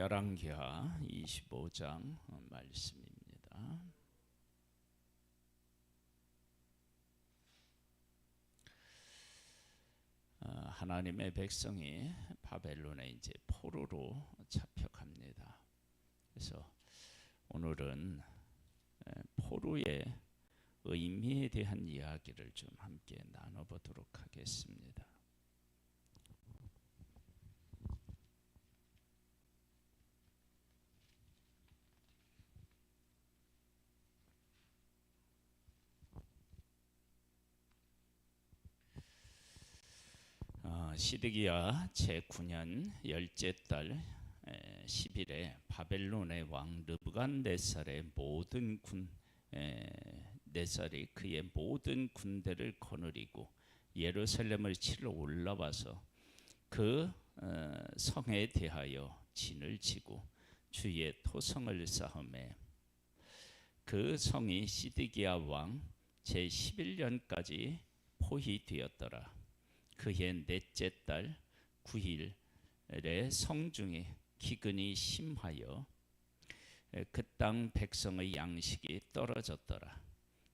열왕기하 25장 말씀입니다. 하나님의 백성이 바벨론에 이제 포로로 잡혀갑니다. 그래서 오늘은 포로의 의미에 대한 이야기를 좀 함께 나눠보도록 하겠습니다. 시드기야 제9년 열째 달 10일에 바벨론의 왕 느부갓네살의 모든 네살이 그의 모든 군대를 거느리고 예루살렘을 치러 올라와서 그 성에 대하여 진을 치고 주의 토성을 쌓음에 그 성이 시드기야 왕 제11년까지 포위되었더라. 그해 넷째 달 9일에 성중에 기근이 심하여 그 땅 백성의 양식이 떨어졌더라.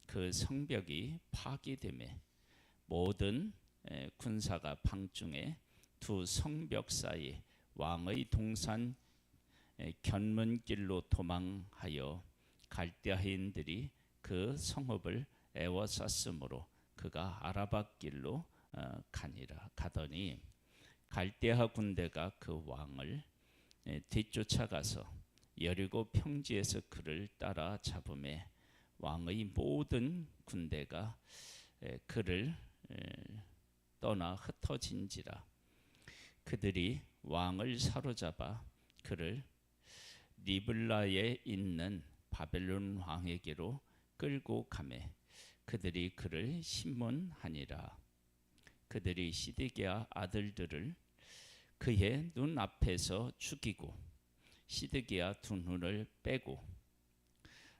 그 성벽이 파기되매 모든 군사가 방중에 두 성벽 사이 왕의 동산 견문길로 도망하여 갈대아인들이 그 성읍을 에워쌌으므로 그가 아라바 길로 가더니 갈대아 군대가 그 왕을 뒤쫓아가서 여리고 평지에서 그를 따라 잡음에 왕의 모든 군대가 그를 떠나 흩어진지라. 그들이 왕을 사로잡아 그를 리블라에 있는 바벨론 왕에게로 끌고 가매 그들이 그를 신문하니라. 그들이 시드기야 아들들을 그의 눈앞에서 죽이고 시드기야 두 눈을 빼고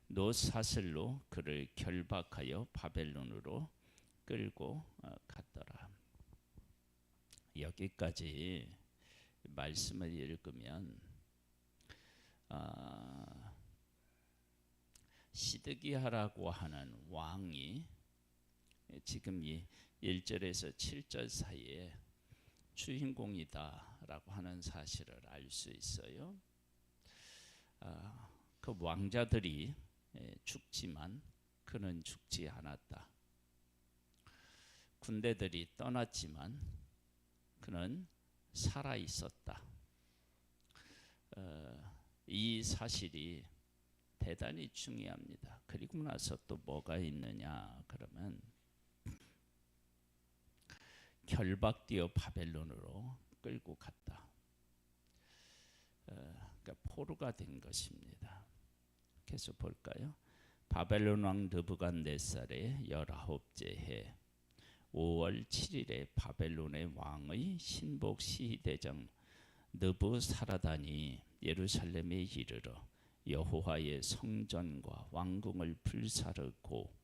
노사슬로 그를 결박하여 바벨론으로 끌고 갔더라. 여기까지 말씀을 읽으면 시드기야라고 하는 왕이 지금 이 1절에서 7절 사이에 주인공이다라고 하는 사실을 알 수 있어요. 그 왕자들이 죽지만 그는 죽지 않았다. 군대들이 떠났지만 그는 살아 있었다. 이 사실이 대단히 중요합니다. 그리고 나서 또 뭐가 있느냐 그러면 결박되어 바벨론으로 끌고 갔다. 그러니까 포로가 된 것입니다. 계속 볼까요? 바벨론 왕 느부갓네살의 19째 해 5월 7일에 바벨론의 왕의 신복 시대장 느부사라단이 예루살렘에 이르러 여호와의 성전과 왕궁을 불사르고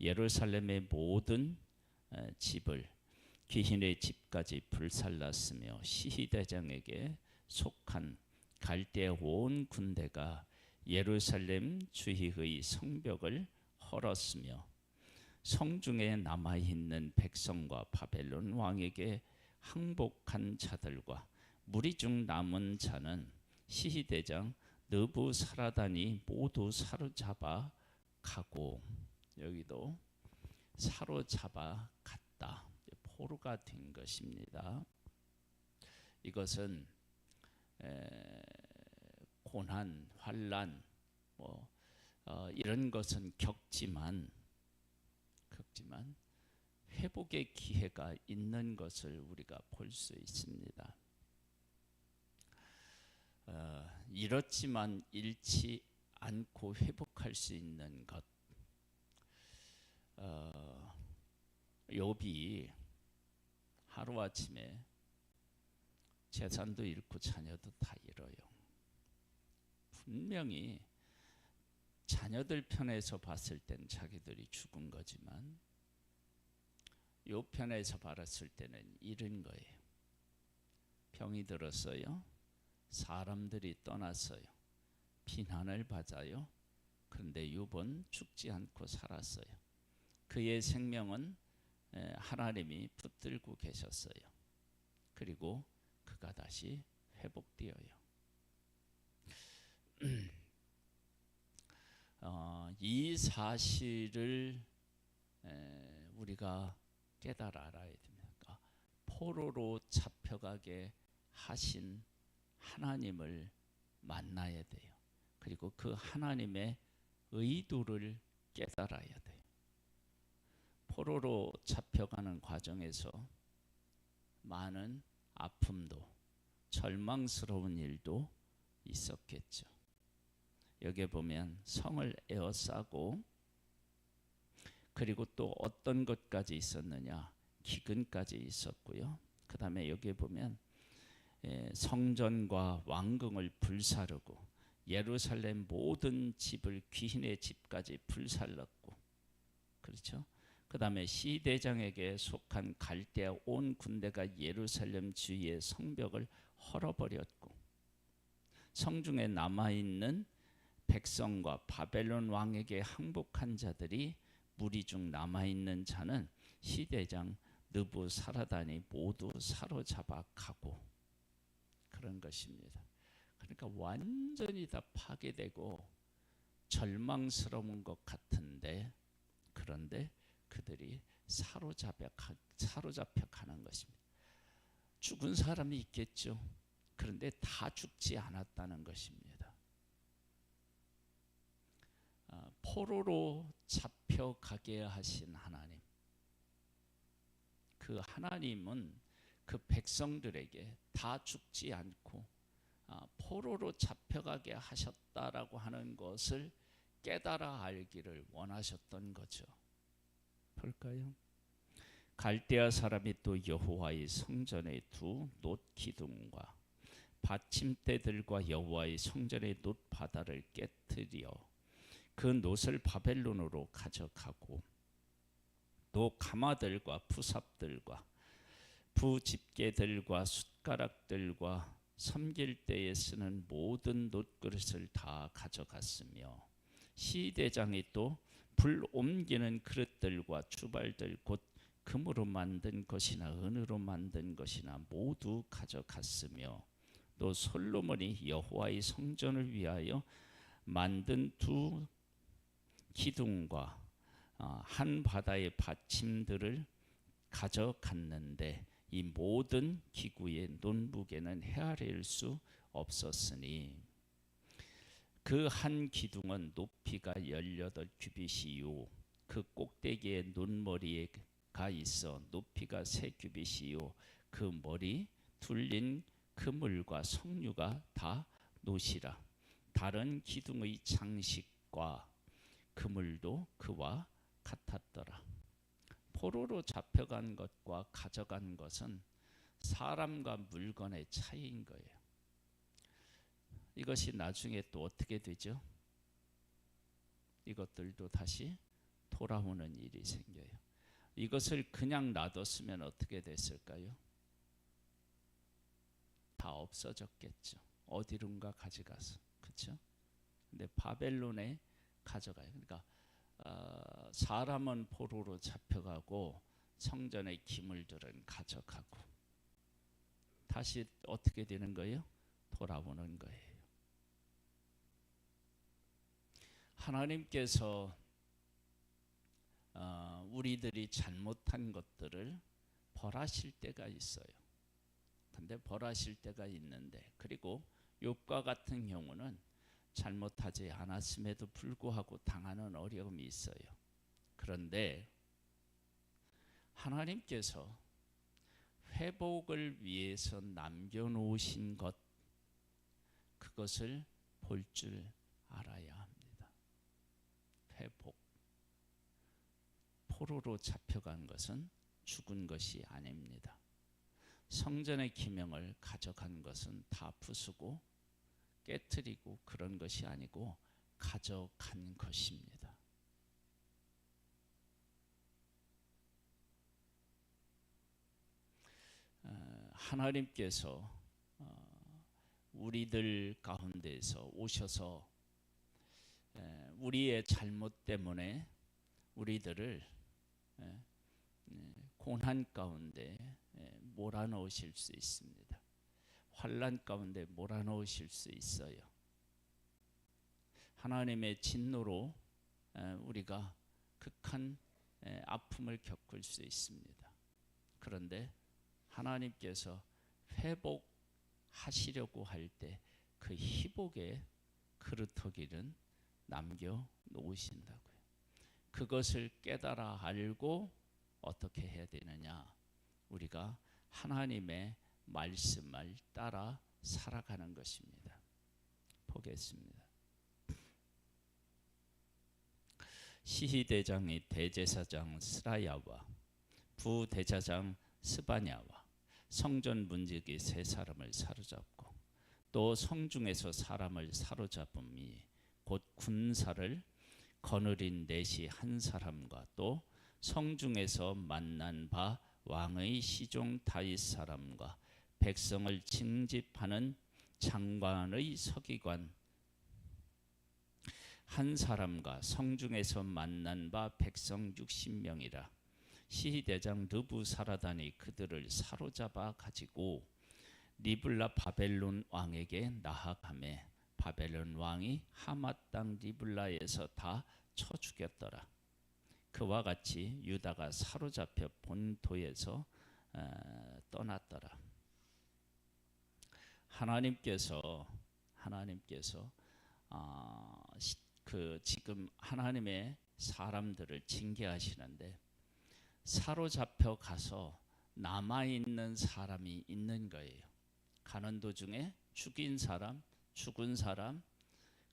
예루살렘의 모든 집을 귀신의 집까지 불살랐으며 시히대장에게 속한 갈대아 온 군대가 예루살렘 주위의 성벽을 헐었으며 성중에 남아있는 백성과 바벨론 왕에게 항복한 자들과 무리 중 남은 자는 시히대장 느부사라단이 모두 사로잡아 가고, 여기도 사로잡아 갔다. 포로가 된 것입니다. 이것은 고난, 환난 이런 것은 겪지만 회복의 기회가 있는 것을 우리가 볼 수 있습니다. 잃었지만 잃지 않고 회복할 수 있는 것. 욥이 하루아침에 재산도 잃고 자녀도 다 잃어요. 분명히 자녀들 편에서 봤을 땐 자기들이 죽은 거지만 욥 편에서 봤을 때는 잃은 거예요. 병이 들었어요. 사람들이 떠났어요. 비난을 받아요. 그런데 욥은 죽지 않고 살았어요. 그의 생명은 하나님이 붙들고 계셨어요. 그리고 그가 다시 회복되어요. 이 사실을 우리가 깨달아 알아야 됩니다. 포로로 잡혀가게 하신 하나님을 만나야 돼요. 그리고 그 하나님의 의도를 깨달아야 돼요. 포로로 잡혀가는 과정에서 많은 아픔도 절망스러운 일도 있었겠죠. 여기에 보면 성을 에워싸고 그리고 또 어떤 것까지 있었느냐, 기근까지 있었고요. 그 다음에 여기에 보면 성전과 왕궁을 불사르고 예루살렘 모든 집을 귀신의 집까지 불살랐고, 그렇죠? 그 다음에 시대장에게 속한 갈대아 온 군대가 예루살렘 주위의 성벽을 헐어버렸고, 성중에 남아있는 백성과 바벨론 왕에게 항복한 자들이 무리 중 남아있는 자는 시대장 느부사라단이 모두 사로잡아 가고, 그런 것입니다. 그러니까 완전히 다 파괴되고 절망스러운 것 같은데, 그런데 그들이 사로잡혀 가는 것입니다. 죽은 사람이 있겠죠. 그런데 다 죽지 않았다는 것입니다. 포로로 잡혀가게 하신 하나님, 그 하나님은 그 백성들에게 다 죽지 않고 포로로 잡혀가게 하셨다라고 하는 것을 깨달아 알기를 원하셨던 거죠. 볼까요? 갈대아 사람이 또 여호와의 성전의 두 놋기둥과 받침대들과 여호와의 성전의 놋바다를 깨뜨려 그 놋을 바벨론으로 가져가고, 또 가마들과 푸삽들과 부집게들과 숟가락들과 섬길 때에 쓰는 모든 놋그릇을 다 가져갔으며, 시대장이 또 불 옮기는 그릇들과 주발들 곧 금으로 만든 것이나 은으로 만든 것이나 모두 가져갔으며, 또 솔로몬이 여호와의 성전을 위하여 만든 두 기둥과 한 바다의 받침들을 가져갔는데, 이 모든 기구의 논무게는 헤아릴 수 없었으니, 그 한 기둥은 높이가 18규빗이요 그 꼭대기에 논머리가 있어 높이가 3규빗이요 그 머리 둘린 그물과 석류가 다 놋이라. 다른 기둥의 장식과 그물도 그와 같았더라. 포로로 잡혀간 것과 가져간 것은 사람과 물건의 차이인 거예요. 이것이 나중에 또 어떻게 되죠? 이것들도 다시 돌아오는 일이 생겨요. 이것을 그냥 놔뒀으면 어떻게 됐을까요? 다 없어졌겠죠. 어디론가 가져가서, 그렇죠? 근데 바벨론에 가져가요. 그러니까 사람은 포로로 잡혀가고 성전의 기물들은 가져가고, 다시 어떻게 되는 거예요? 돌아오는 거예요. 하나님께서 우리들이 잘못한 것들을 벌하실 때가 있어요. 근데 벌하실 때가 있는데, 그리고 욥과 같은 경우는 잘못하지 않았음에도 불구하고 당하는 어려움이 있어요. 그런데 하나님께서 회복을 위해서 남겨놓으신 것, 그것을 볼 줄 알아야 합니다. 회복. 포로로 잡혀간 것은 죽은 것이 아닙니다. 성전의 기명을 가져간 것은 다 부수고 깨트리고 그런 것이 아니고 가져간 것입니다. 하나님께서 우리들 가운데에서 오셔서 우리의 잘못 때문에 우리들을 고난 가운데 몰아넣으실 수 있습니다. 환난 가운데 몰아넣으실 수 있어요. 하나님의 진노로 우리가 극한 아픔을 겪을 수 있습니다. 그런데 하나님께서 회복하시려고 할 때 그 희복의 그루터기는 남겨 놓으신다고요. 그것을 깨달아 알고 어떻게 해야 되느냐? 우리가 하나님의 말씀을 따라 살아가는 것입니다. 보겠습니다. 시히대장이 대제사장 스라야와 부대제사장 스바냐와 성전 문지기 세 사람을 사로잡고 또 성중에서 사람을 사로잡음이 곧 군사를 거느린 넷이 한 사람과 또 성중에서 만난 바 왕의 시종 다윗 사람과 백성을 징집하는 장관의 서기관 한 사람과 성중에서 만난 바 백성 60명이라. 시히대장 느부사라단이 그들을 사로잡아 가지고 리블라 바벨론 왕에게 나아가매 바벨론 왕이 하맛 땅 리블라에서 다 쳐 죽였더라. 그와 같이 유다가 사로잡혀 본토에서 떠났더라. 하나님께서 지금 하나님의 사람들을 징계하시는데 사로잡혀 가서 남아있는 사람이 있는 거예요. 가는 도중에 죽은 사람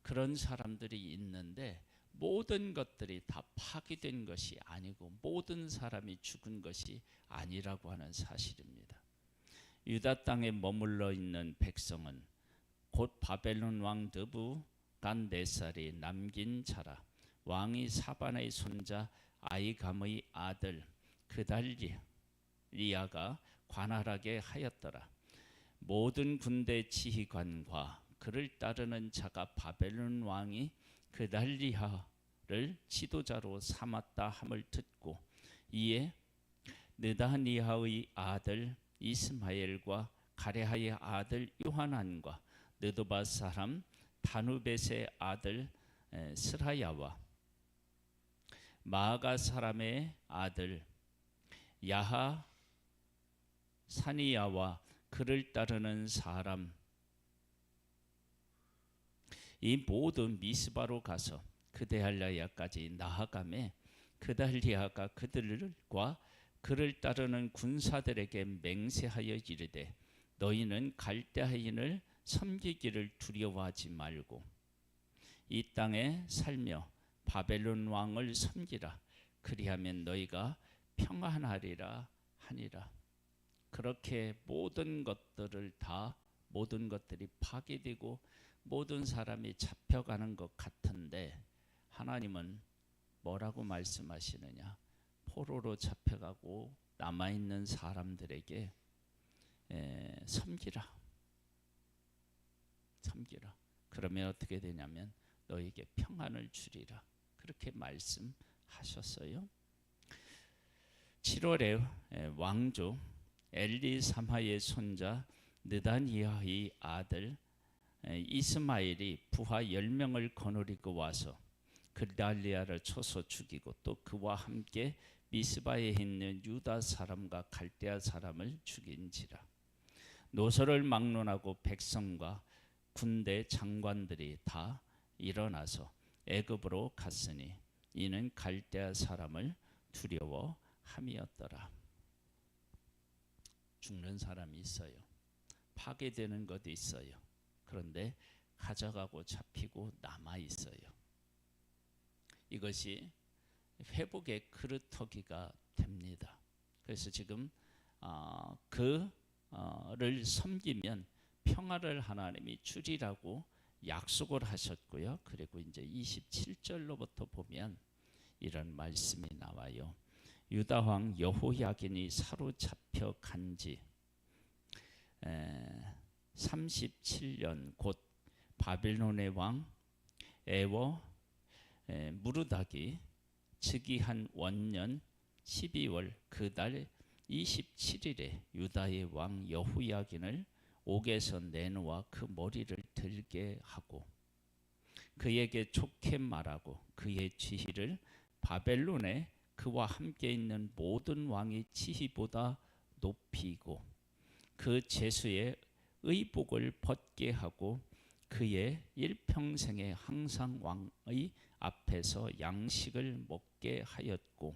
그런 사람들이 있는데 모든 것들이 다 파괴된 것이 아니고 모든 사람이 죽은 것이 아니라고 하는 사실입니다. 유다 땅에 머물러 있는 백성은 곧 바벨론 왕 느부갓네살이 남긴 자라. 왕이 사반의 손자 아이감의 아들 그달리아가 관할하게 하였더라. 모든 군대 지휘관과 그를 따르는 자가 바벨론 왕이 그달리아를 지도자로 삼았다 함을 듣고 이에 느다니아의 아들 이스마엘과 가레하의 아들 요하난과 느도바 사람 다누벳의 아들 스라야와 마아가 사람의 아들 야하 사니야와 그를 따르는 사람 이 모든 미스바로 가서 그데할랴야까지 나아가매 그달리아가 그들과 그를 따르는 군사들에게 맹세하여 이르되 너희는 갈대아인을 섬기기를 두려워하지 말고 이 땅에 살며 바벨론 왕을 섬기라. 그리하면 너희가 평안하리라 하니라. 그렇게 모든 것들이 파괴되고 모든 사람이 잡혀가는 것 같은데 하나님은 뭐라고 말씀하시느냐? 포로로 잡혀가고 남아있는 사람들에게 섬기라. 그러면 어떻게 되냐면 너에게 평안을 주리라. 그렇게 말씀하셨어요. 7월에 왕조 엘리사마의 손자 느다니아의 아들 이스마엘이 부하 10명을 거느리고 와서 그달리아를 쳐서 죽이고 또 그와 함께 미스바에 있는 유다 사람과 갈대아 사람을 죽인지라. 노소를 막론하고 백성과 군대 장관들이 다 일어나서 애굽으로 갔으니 이는 갈대아 사람을 두려워함이었더라. 죽는 사람이 있어요. 파괴되는 것도 있어요. 그런데 가져가고 잡히고 남아 있어요. 이것이 회복의 그루터기가 됩니다. 그래서 지금 그를 섬기면 평화를 하나님이 주리라고 약속을 하셨고요. 그리고 이제 27절로부터 보면 이런 말씀이 나와요. 유다 왕 여호야긴이 사로잡혀 간지 37년 곧 바벨론의 왕 에워 무르닥이 즉위한 원년 12월 그달 27일에 유다의 왕 여호야긴을 옥에서 내놓아 그 머리를 들게 하고 그에게 좋게 말하고 그의 지위를 바벨론에 그와 함께 있는 모든 왕의 지위보다 높이고 그 제수의 의복을 벗게 하고 그의 일평생에 항상 왕의 앞에서 양식을 먹게 하였고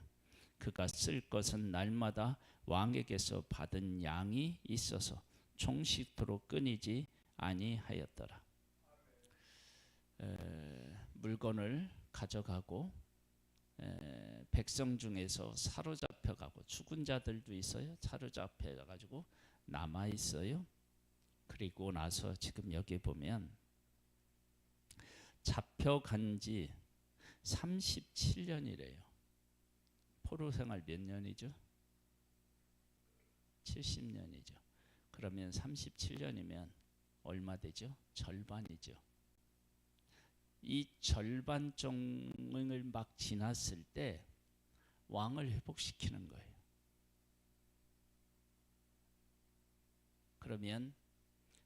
그가 쓸 것은 날마다 왕에게서 받은 양이 있어서 종식토록 끊이지 아니하였더라. 물건을 가져가고 백성 중에서 사로잡혀가고 죽은 자들도 있어요. 사로잡혀가지고 남아 있어요. 그리고 나서 지금 여기 보면 잡혀간 지 37년이래요. 포로 생활 몇 년이죠? 70년이죠. 그러면 37년이면 얼마 되죠? 절반이죠. 이 절반종을 막 지났을 때 왕을 회복시키는 거예요. 그러면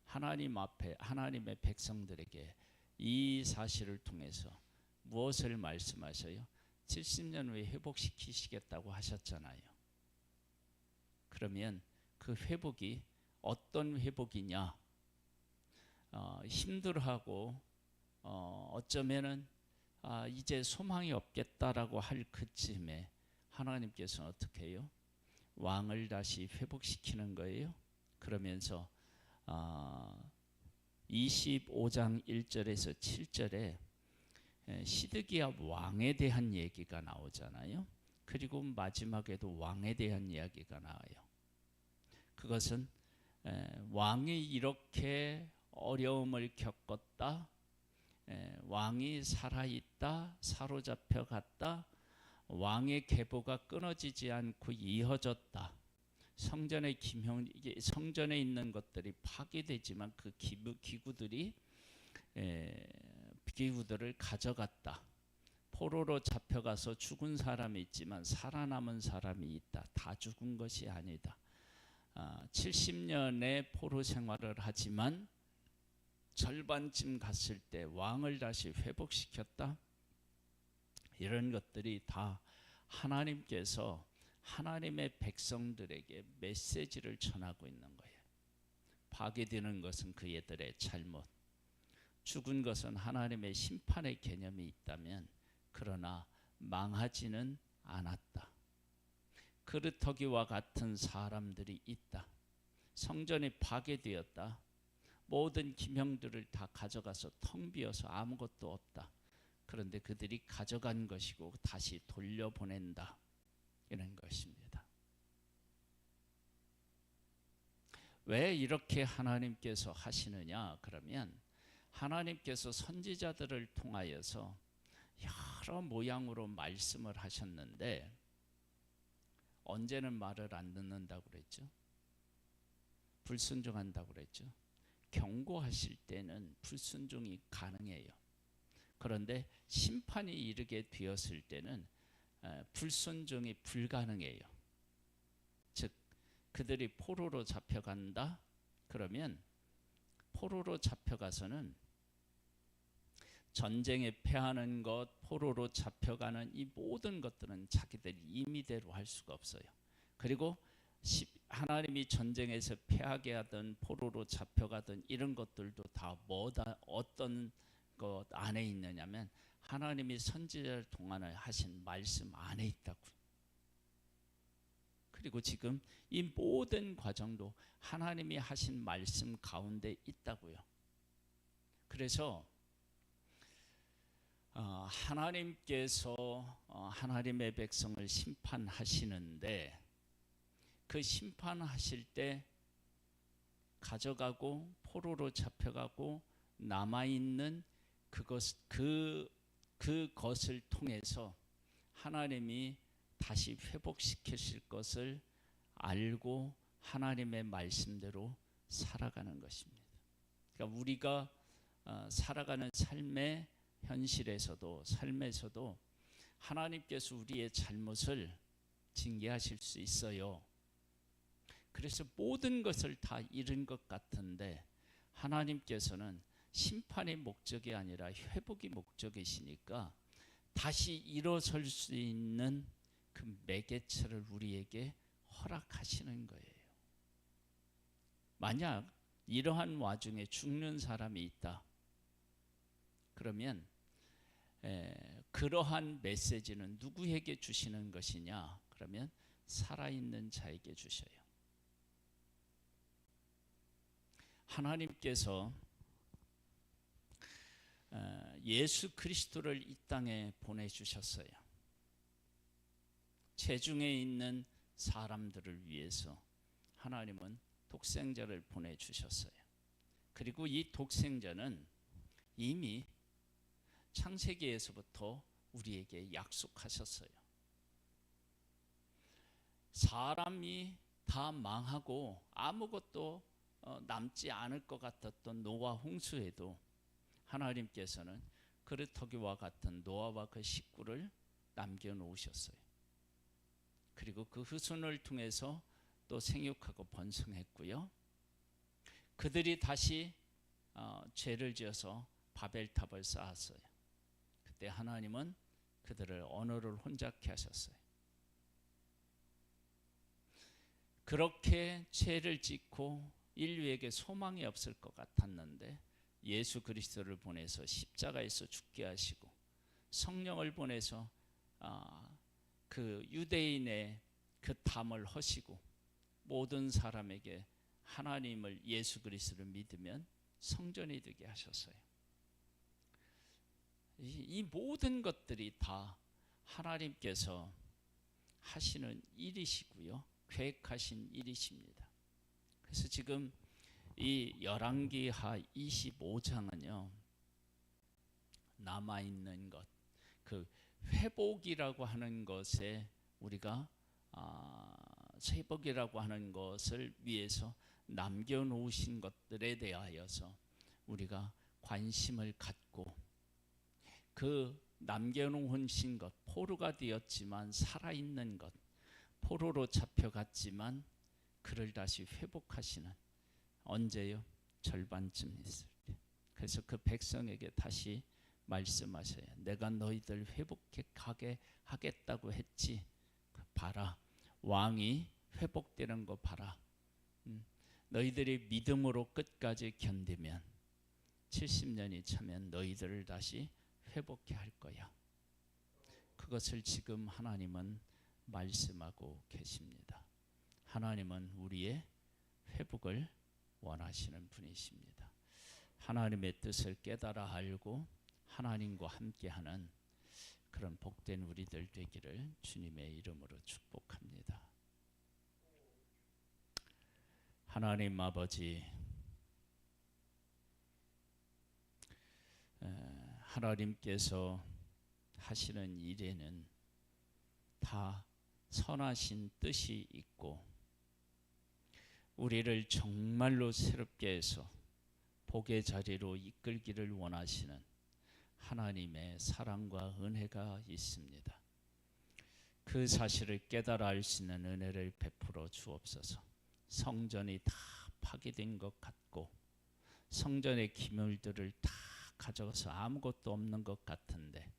하나님 앞에 하나님의 백성들에게 이 사실을 통해서 무엇을 말씀하셔요? 70년 후에 회복시키시겠다고 하셨잖아요. 그러면 그 회복이 어떤 회복이냐? 힘들어하고 어쩌면은 이제 소망이 없겠다라고 할 그쯤에 하나님께서는 어떻게 해요? 왕을 다시 회복시키는 거예요. 그러면서 25장 1절에서 7절에 시드기야 왕에 대한 얘기가 나오잖아요. 그리고 마지막에도 왕에 대한 이야기가 나와요. 그것은 왕이 이렇게 어려움을 겪었다, 왕이 살아있다, 사로잡혀 갔다, 왕의 계보가 끊어지지 않고 이어졌다. 성전에 있는 것들이 파괴되지만 그 기구들을 가져갔다. 포로로 잡혀가서 죽은 사람이 있지만 살아남은 사람이 있다. 다 죽은 것이 아니다. 70년의 포로 생활을 하지만 절반쯤 갔을 때 왕을 다시 회복시켰다. 이런 것들이 다 하나님께서 하나님의 백성들에게 메시지를 전하고 있는 거예요. 파괴되는 것은 그들의 잘못, 죽은 것은 하나님의 심판의 개념이 있다면 그러나 망하지는 않았다. 그루터기와 같은 사람들이 있다. 성전이 파괴되었다. 모든 기명들을 다 가져가서 텅 비어서 아무것도 없다. 그런데 그들이 가져간 것이고 다시 돌려보낸다. 이런 것입니다. 왜 이렇게 하나님께서 하시느냐? 그러면 하나님께서 선지자들을 통하여서 여러 모양으로 말씀을 하셨는데 언제는 말을 안 듣는다고 그랬죠? 불순종한다고 그랬죠? 경고하실 때는 불순종이 가능해요. 그런데 심판이 이르게 되었을 때는 불순종이 불가능해요. 즉 그들이 포로로 잡혀간다. 그러면 포로로 잡혀가서는 전쟁에 패하는 것, 포로로 잡혀가는 이 모든 것들은 자기들이 임의대로 할 수가 없어요. 그리고 하나님이 전쟁에서 패하게 하던 포로로 잡혀가던 이런 것들도 다 어떤 것 안에 있느냐면 하나님이 선지자를 통하여 하신 말씀 안에 있다고요. 그리고 지금 이 모든 과정도 하나님이 하신 말씀 가운데 있다고요. 그래서 하나님께서 하나님의 백성을 심판하시는데 그 심판하실 때 가져가고 포로로 잡혀가고 남아있는 그것을 통해서 하나님이 다시 회복시키실 것을 알고 하나님의 말씀대로 살아가는 것입니다. 그러니까 우리가 살아가는 삶의 현실에서도 삶에서도 하나님께서 우리의 잘못을 징계하실 수 있어요. 그래서 모든 것을 다 잃은 것 같은데 하나님께서는 심판의 목적이 아니라 회복이 목적이시니까 다시 일어설 수 있는 그 매개체를 우리에게 허락하시는 거예요. 만약 이러한 와중에 죽는 사람이 있다. 그러면 그러한 메시지는 누구에게 주시는 것이냐? 그러면 살아있는 자에게 주셔요. 하나님께서 예수 그리스도를 이 땅에 보내주셨어요. 체중에 있는 사람들을 위해서 하나님은 독생자를 보내주셨어요. 그리고 이 독생자는 이미 창세기에서부터 우리에게 약속하셨어요. 사람이 다 망하고 아무것도 남지 않을 것 같았던 노아 홍수에도 하나님께서는 그루터기와 같은 노아와 그 식구를 남겨놓으셨어요. 그리고 그 후손을 통해서 또 생육하고 번성했고요. 그들이 다시 죄를 지어서 바벨탑을 쌓았어요. 그때 하나님은 그들을 언어를 혼잡케 하셨어요. 그렇게 죄를 짓고 인류에게 소망이 없을 것 같았는데 예수 그리스도를 보내서 십자가에서 죽게 하시고 성령을 보내서 그 유대인의 그 담을 허시고 모든 사람에게 하나님을 예수 그리스도를 믿으면 성전이 되게 하셨어요. 이 모든 것들이 다 하나님께서 하시는 일이시고요. 계획하신 일이십니다. 그래서 지금 이 열왕기하 25장은요. 남아있는 것, 그 회복이라고 하는 것에 우리가 회복이라고 하는 것을 위해서 남겨놓으신 것들에 대하여서 우리가 관심을 갖고 그 남겨놓으신 것, 포로가 되었지만 살아있는 것, 포로로 잡혀갔지만 그를 다시 회복하시는, 언제요? 절반쯤 있을 때. 그래서 그 백성에게 다시 말씀하셔요. 내가 너희들 회복하게 하겠다고 했지. 봐라, 왕이 회복되는 거 봐라. 너희들이 믿음으로 끝까지 견디면 70년이 차면 너희들을 다시 회복해 할 거야. 그것을 지금 하나님은 말씀하고 계십니다. 하나님은 우리의 회복을 원하시는 분이십니다. 하나님의 뜻을 깨달아 알고 하나님과 함께하는 그런 복된 우리들 되기를 주님의 이름으로 축복합니다. 하나님 아버지, 하나님께서 하시는 일에는 다 선하신 뜻이 있고 우리를 정말로 새롭게 해서 복의 자리로 이끌기를 원하시는 하나님의 사랑과 은혜가 있습니다. 그 사실을 깨달아 알 수 있는 은혜를 베풀어 주옵소서. 성전이 다 파괴된 것 같고 성전의 기물들을 다 가져가서 아무것도 없는 것 같은데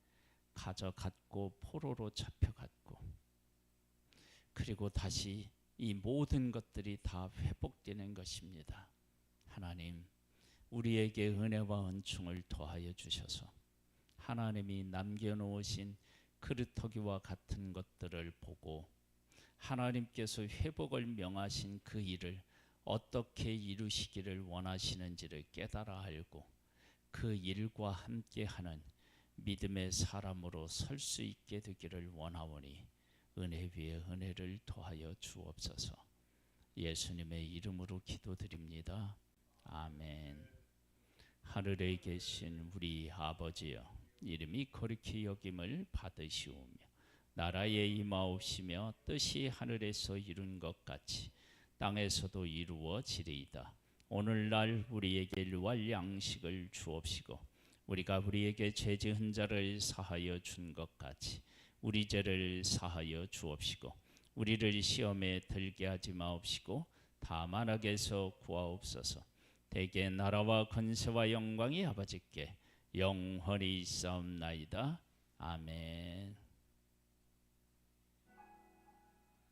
가져갔고 포로로 잡혀갔고 그리고 다시 이 모든 것들이 다 회복되는 것입니다. 하나님, 우리에게 은혜와 은총을 더하여 주셔서 하나님이 남겨놓으신 그루터기와 같은 것들을 보고 하나님께서 회복을 명하신 그 일을 어떻게 이루시기를 원하시는지를 깨달아 알고 그 일과 함께하는 믿음의 사람으로 설 수 있게 되기를 원하오니 은혜 위에 은혜를 더하여 주옵소서. 예수님의 이름으로 기도드립니다. 아멘. 하늘에 계신 우리 아버지여, 이름이 거룩히 여김을 받으시오며 나라에 임하옵시며 뜻이 하늘에서 이룬 것 같이 땅에서도 이루어지리이다. 오늘날 우리에게 일용할 양식을 주옵시고 우리가 우리에게 죄 지은 자를 사하여 준 것 같이 우리 죄를 사하여 주옵시고 우리를 시험에 들게 하지 마옵시고 다만 악에서 구하옵소서. 대개 나라와 권세와 영광이 아버지께 영원히 있사옵나이다. 아멘.